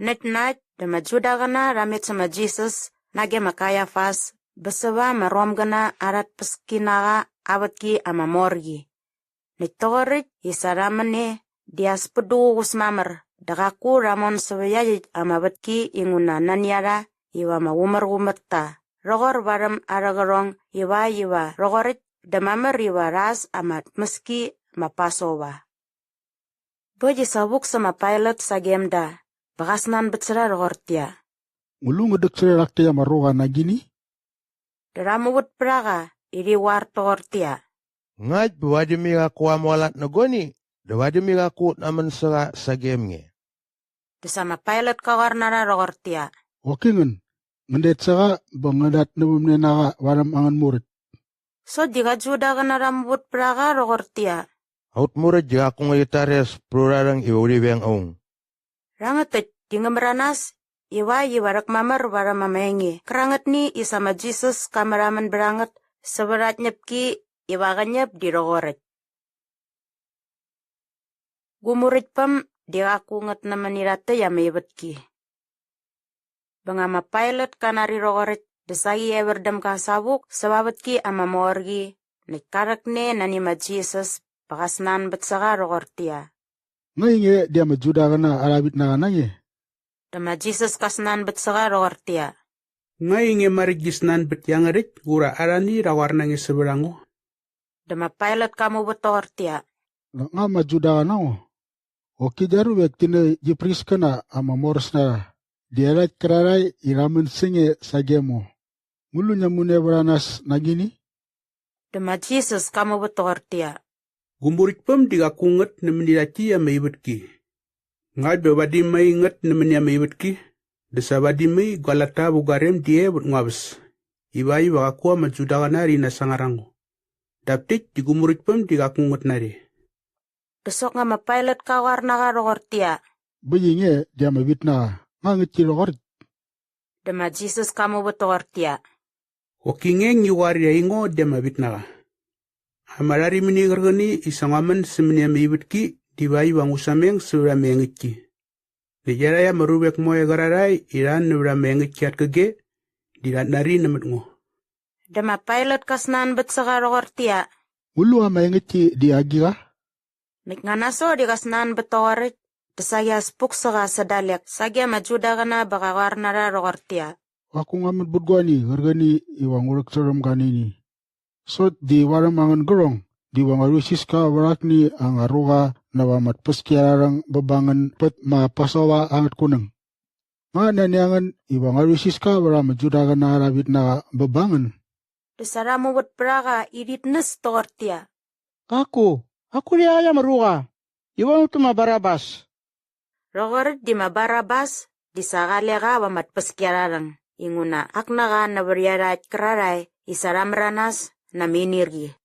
Nait dama Juda gana ramit sama Jesus nage makayafas besewa marom gana arat peskinaga awatki ama morgi. Nitorit isaramane dias pedu usmamer dagaku ramon sewayajit ama batki inguna nanyara iwa ma umar ta. Rogor baram aragarong iwa rogorit damamer iwa ras amat meski mapasowa. Boji sabuk sama pilot sa gemda. Bakasnan betsera rogortia. Ngulu ngedek seraktia maroga nagini? Daramubut praga iri war togortia. Ngaj buwadi aku amolat nagoni. Dawadi aku naman sera sa gemnge. Desama pilot kawar nara rogortia. Wakingan. Ngendet saka bangadat nabumne naga waram angan murid. So diga Juda gana ramubut praga rogortia. Haut murid jika aku ngayitares prurarang iwuri beng aung. Rangatit dinga meranas iwa rak mamar wara mamengi. Kerangat ni isama Jesus kameraman berangat seberat nyepki iwa ganyap di rogoret. Gumurit pam dia aku ngat na manirate ya maibetki. Bangama pilot kanari rogoret desagi everdam kasabuk sababetki ama morgi. Nikarak ne nanima Jesus pakasnan betsaga rogortia. Ngayon dia majuda kana arabit na kananye. Dama Jesus kasnan betsaga rogortia. Ngayon marigis nan bet yang erit gura arani rawar nangi seberango. Dama pilot kamu betortia. Nga majuda kana o. Oki jaru vektine jipris kana ama moros na. Dialat kerarai iramen singe sagemo. Mulu nyamune beranas nagini? Dama Jesus kamu betortia. Gumburik pem diga kunget nemendirati ya maibetki. Ngai bebadi mai nget nemenia maibetki. Desa badi mai galata bugarem die but ngabes. Ibai wakakua majudagana rina sangarango. Daptik di gumurik pem diga kunget nari. Besok ngama pilot kawar naga rogortia. Bayinge dia mabit na. Nga ngiti rogorit. Dama Jesus kamu betortia. Wakingeng yuwari ya ingo dia mabit naga. Amarari mini gergani isangaman semenia maibetki dibai wangusameng sura mengitki. Dijara ya merubek moe gararai iran nura mengitki at kege dirat nari nemet ngo. Dama pilot kasnan betsaga rogortia. Ulu ama ngiti di agira? Miknganaso di kasnan betorit. Desaya spuk saga sedalek. Sagia majuda gana bakawar nara rogortia. Aku ngamet budgwani gergani iwang urek serem kanini. So di waram angan gerong. Di wangarusis ka warakni ang aruga na wamat peskiarang bebangan pet ma pasawa angat kuneng. Nga nanyangan iwangarusis ka waram majuda gana arabit na bebangan. Desara mubut praga irit nes tortia. Aku dia ayam maruga. Iwan itu mabarabas. Rogorit di mabarabas, di sagalega wamat peskiararang. Inguna aknaga na beriarat kerarai, isaram ranas na minirgi.